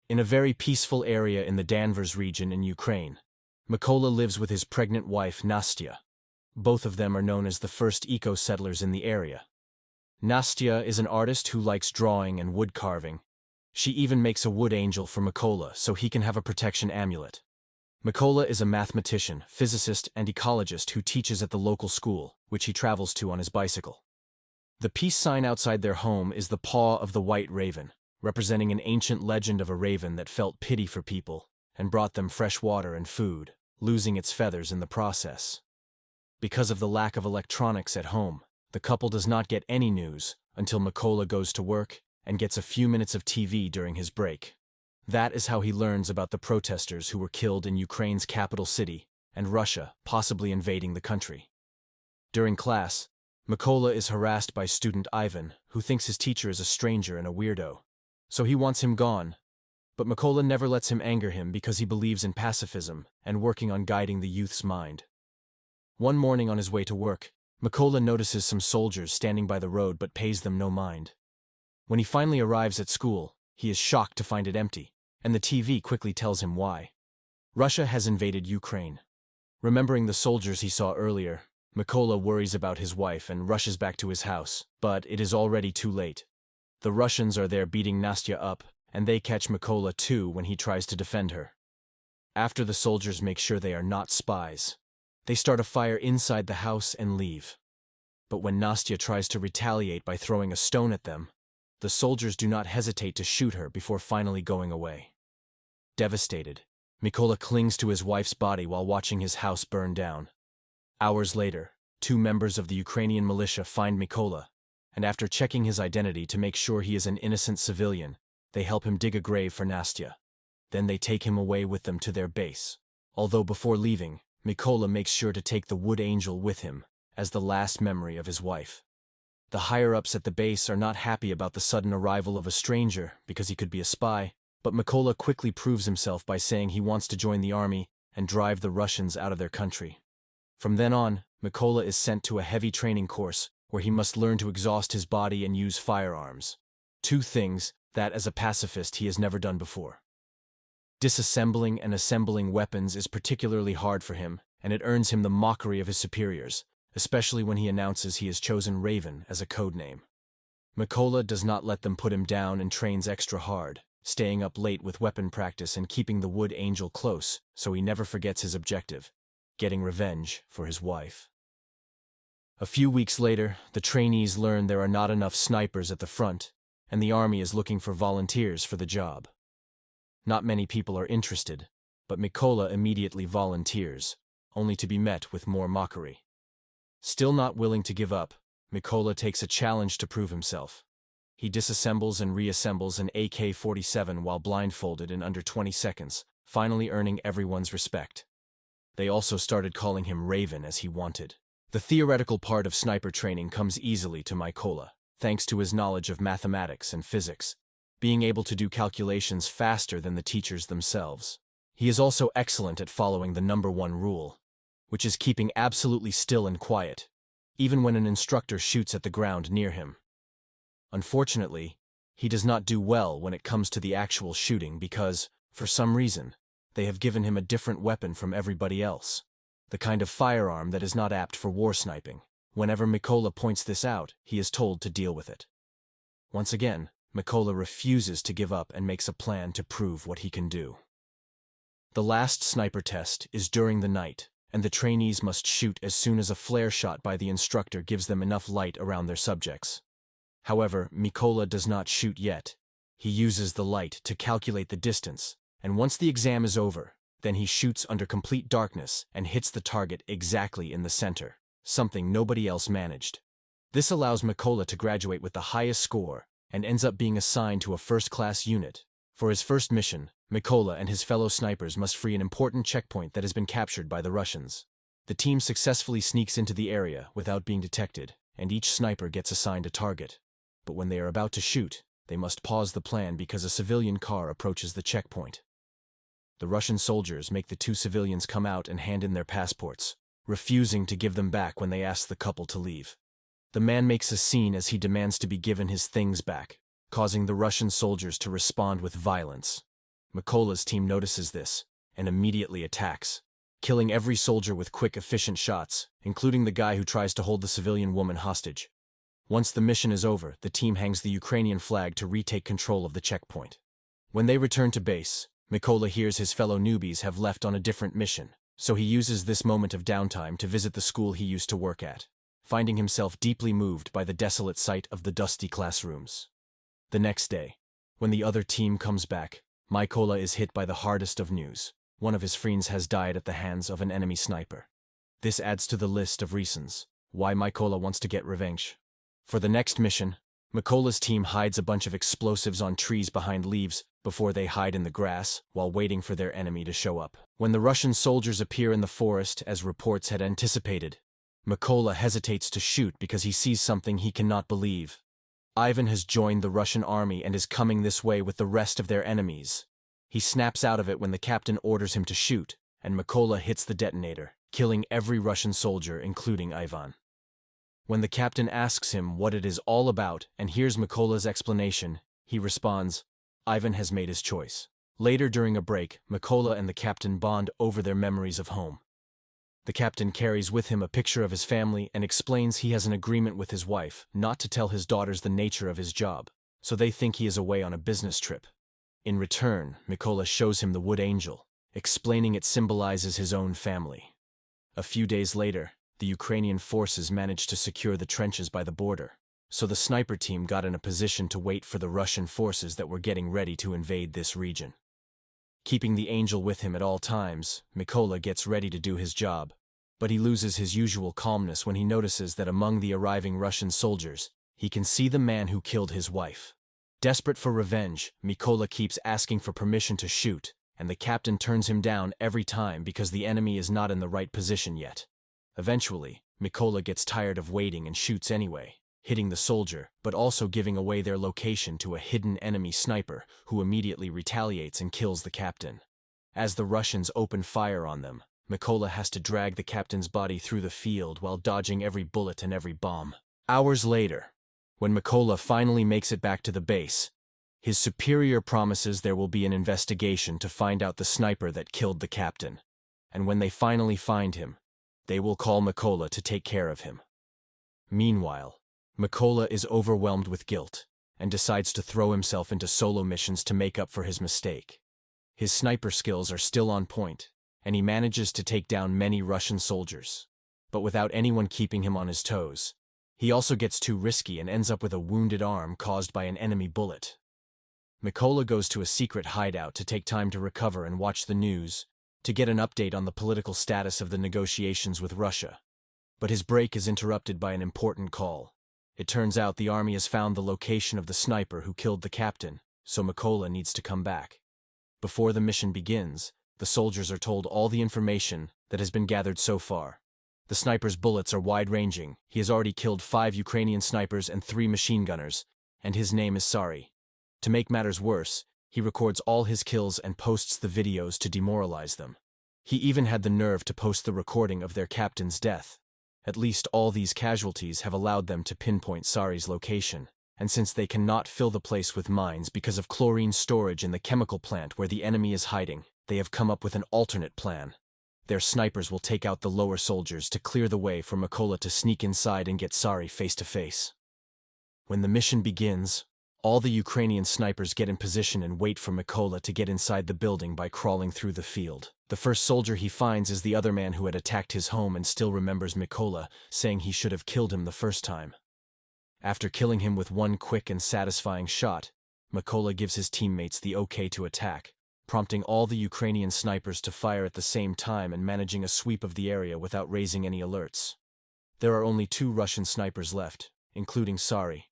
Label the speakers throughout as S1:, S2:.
S1: In a very peaceful area in the Danvers region in Ukraine, Mykola lives with his pregnant wife, Nastya. Both of them are known as the first eco-settlers in the area. Nastya is an artist who likes drawing and wood carving. She even makes a wood angel for Mykola so he can have a protection amulet. Mykola is a mathematician, physicist, and ecologist who teaches at the local school, which he travels to on his bicycle. The peace sign outside their home is the paw of the white raven, representing an ancient legend of a raven that felt pity for people and brought them fresh water and food, losing its feathers in the process. Because of the lack of electronics at home, the couple does not get any news until Mykola goes to work and gets a few minutes of TV during his break. That is how he learns about the protesters who were killed in Ukraine's capital city and Russia possibly invading the country. During class, Mykola is harassed by student Ivan, who thinks his teacher is a stranger and a weirdo. So he wants him gone. But Mykola never lets him anger him because he believes in pacifism and working on guiding the youth's mind. One morning on his way to work, Mykola notices some soldiers standing by the road but pays them no mind. When he finally arrives at school, he is shocked to find it empty, and the TV quickly tells him why. Russia has invaded Ukraine. Remembering the soldiers he saw earlier, Mykola worries about his wife and rushes back to his house, but it is already too late. The Russians are there beating Nastya up, and they catch Mykola too when he tries to defend her. After the soldiers make sure they are not spies, they start a fire inside the house and leave. But when Nastya tries to retaliate by throwing a stone at them, the soldiers do not hesitate to shoot her before finally going away. Devastated, Mykola clings to his wife's body while watching his house burn down. Hours later, 2 members of the Ukrainian militia find Mykola, and after checking his identity to make sure he is an innocent civilian, they help him dig a grave for Nastya. Then they take him away with them to their base. Although before leaving, Mykola makes sure to take the wood angel with him, as the last memory of his wife. The higher-ups at the base are not happy about the sudden arrival of a stranger because he could be a spy, but Mykola quickly proves himself by saying he wants to join the army and drive the Russians out of their country. From then on, Mykola is sent to a heavy training course where he must learn to exhaust his body and use firearms. 2 things that, as a pacifist, he has never done before. Disassembling and assembling weapons is particularly hard for him, and it earns him the mockery of his superiors, especially when he announces he has chosen Raven as a code name. Mykola does not let them put him down and trains extra hard, staying up late with weapon practice and keeping the wood angel close so he never forgets his objective, getting revenge for his wife. A few weeks later, the trainees learn there are not enough snipers at the front, and the army is looking for volunteers for the job. Not many people are interested, but Mykola immediately volunteers, only to be met with more mockery. Still not willing to give up, Mykola takes a challenge to prove himself. He disassembles and reassembles an AK-47 while blindfolded in under 20 seconds, finally earning everyone's respect. They also started calling him Raven as he wanted. The theoretical part of sniper training comes easily to Mykola, thanks to his knowledge of mathematics and physics, being able to do calculations faster than the teachers themselves. He is also excellent at following the #1 rule, which is keeping absolutely still and quiet, even when an instructor shoots at the ground near him. Unfortunately, he does not do well when it comes to the actual shooting because, for some reason, they have given him a different weapon from everybody else, the kind of firearm that is not apt for war sniping. Whenever Mykola points this out, he is told to deal with it. Once again, Mykola refuses to give up and makes a plan to prove what he can do. The last sniper test is during the night, and the trainees must shoot as soon as a flare shot by the instructor gives them enough light around their subjects. However, Mykola does not shoot yet. He uses the light to calculate the distance, and once the exam is over, then he shoots under complete darkness and hits the target exactly in the center, something nobody else managed. This allows Mykola to graduate with the highest score and ends up being assigned to a first-class unit. For his first mission, Mykola and his fellow snipers must free an important checkpoint that has been captured by the Russians. The team successfully sneaks into the area without being detected, and each sniper gets assigned a target. But when they are about to shoot, they must pause the plan because a civilian car approaches the checkpoint. The Russian soldiers make the 2 civilians come out and hand in their passports, refusing to give them back when they ask the couple to leave. The man makes a scene as he demands to be given his things back, causing the Russian soldiers to respond with violence. Mikola's team notices this and immediately attacks, killing every soldier with quick, efficient shots, including the guy who tries to hold the civilian woman hostage. Once the mission is over, the team hangs the Ukrainian flag to retake control of the checkpoint. When they return to base, Mykola hears his fellow newbies have left on a different mission, so he uses this moment of downtime to visit the school he used to work at, finding himself deeply moved by the desolate sight of the dusty classrooms. The next day, when the other team comes back, Mykola is hit by the hardest of news. One of his friends has died at the hands of an enemy sniper. This adds to the list of reasons why Mykola wants to get revenge. For the next mission, Mykola's team hides a bunch of explosives on trees behind leaves before they hide in the grass while waiting for their enemy to show up. When the Russian soldiers appear in the forest as reports had anticipated, Mykola hesitates to shoot because he sees something he cannot believe. Ivan has joined the Russian army and is coming this way with the rest of their enemies. He snaps out of it when the captain orders him to shoot, and Mykola hits the detonator, killing every Russian soldier, including Ivan. When the captain asks him what it is all about and hears Mykola's explanation, he responds, "Ivan has made his choice." Later during a break, Mykola and the captain bond over their memories of home. The captain carries with him a picture of his family and explains he has an agreement with his wife not to tell his daughters the nature of his job, so they think he is away on a business trip. In return, Mykola shows him the wood angel, explaining it symbolizes his own family. A few days later, the Ukrainian forces managed to secure the trenches by the border, so the sniper team got in a position to wait for the Russian forces that were getting ready to invade this region. Keeping the angel with him at all times, Mykola gets ready to do his job, but he loses his usual calmness when he notices that among the arriving Russian soldiers, he can see the man who killed his wife. Desperate for revenge, Mykola keeps asking for permission to shoot, and the captain turns him down every time because the enemy is not in the right position yet. Eventually, Mykola gets tired of waiting and shoots anyway, hitting the soldier, but also giving away their location to a hidden enemy sniper who immediately retaliates and kills the captain. As the Russians open fire on them, Mykola has to drag the captain's body through the field while dodging every bullet and every bomb. Hours later, when Mykola finally makes it back to the base, his superior promises there will be an investigation to find out the sniper that killed the captain, and when they finally find him, they will call Mykola to take care of him. Meanwhile, Mykola is overwhelmed with guilt and decides to throw himself into solo missions to make up for his mistake. His sniper skills are still on point, and he manages to take down many Russian soldiers, but without anyone keeping him on his toes. He also gets too risky and ends up with a wounded arm caused by an enemy bullet. Mykola goes to a secret hideout to take time to recover and watch the news, to get an update on the political status of the negotiations with Russia. But his break is interrupted by an important call. It turns out the army has found the location of the sniper who killed the captain, so Mykola needs to come back. Before the mission begins, the soldiers are told all the information that has been gathered so far. The sniper's bullets are wide-ranging. He has already killed 5 Ukrainian snipers and 3 machine gunners, and his name is Sari. To make matters worse, he records all his kills and posts the videos to demoralize them. He even had the nerve to post the recording of their captain's death. At least all these casualties have allowed them to pinpoint Sari's location, and since they cannot fill the place with mines because of chlorine storage in the chemical plant where the enemy is hiding, they have come up with an alternate plan. Their snipers will take out the lower soldiers to clear the way for Mykola to sneak inside and get Sari face to face. When the mission begins, all the Ukrainian snipers get in position and wait for Mykola to get inside the building by crawling through the field. The first soldier he finds is the other man who had attacked his home and still remembers Mykola, saying he should have killed him the first time. After killing him with one quick and satisfying shot, Mykola gives his teammates the okay to attack, prompting all the Ukrainian snipers to fire at the same time and managing a sweep of the area without raising any alerts. There are only 2 Russian snipers left, including Sari.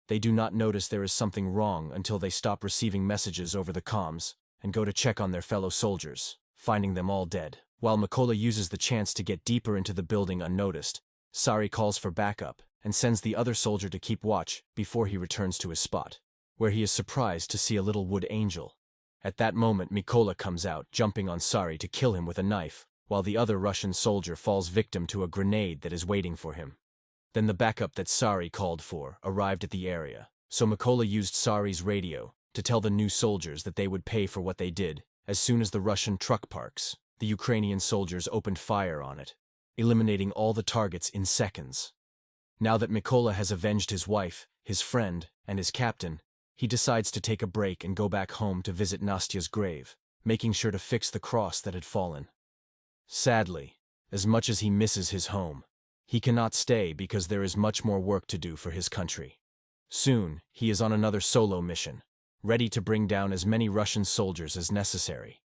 S1: They do not notice there is something wrong until they stop receiving messages over the comms and go to check on their fellow soldiers, finding them all dead. While Mykola uses the chance to get deeper into the building unnoticed, Sari calls for backup and sends the other soldier to keep watch before he returns to his spot, where he is surprised to see a little wood angel. At that moment, Mykola comes out, jumping on Sari to kill him with a knife, while the other Russian soldier falls victim to a grenade that is waiting for him. Then the backup that Sari called for arrived at the area, so Mykola used Sari's radio to tell the new soldiers that they would pay for what they did. As soon as the Russian truck parks, the Ukrainian soldiers opened fire on it, eliminating all the targets in seconds. Now that Mykola has avenged his wife, his friend, and his captain, he decides to take a break and go back home to visit Nastya's grave, making sure to fix the cross that had fallen. Sadly, as much as he misses his home, he cannot stay because there is much more work to do for his country. Soon, he is on another solo mission, ready to bring down as many Russian soldiers as necessary.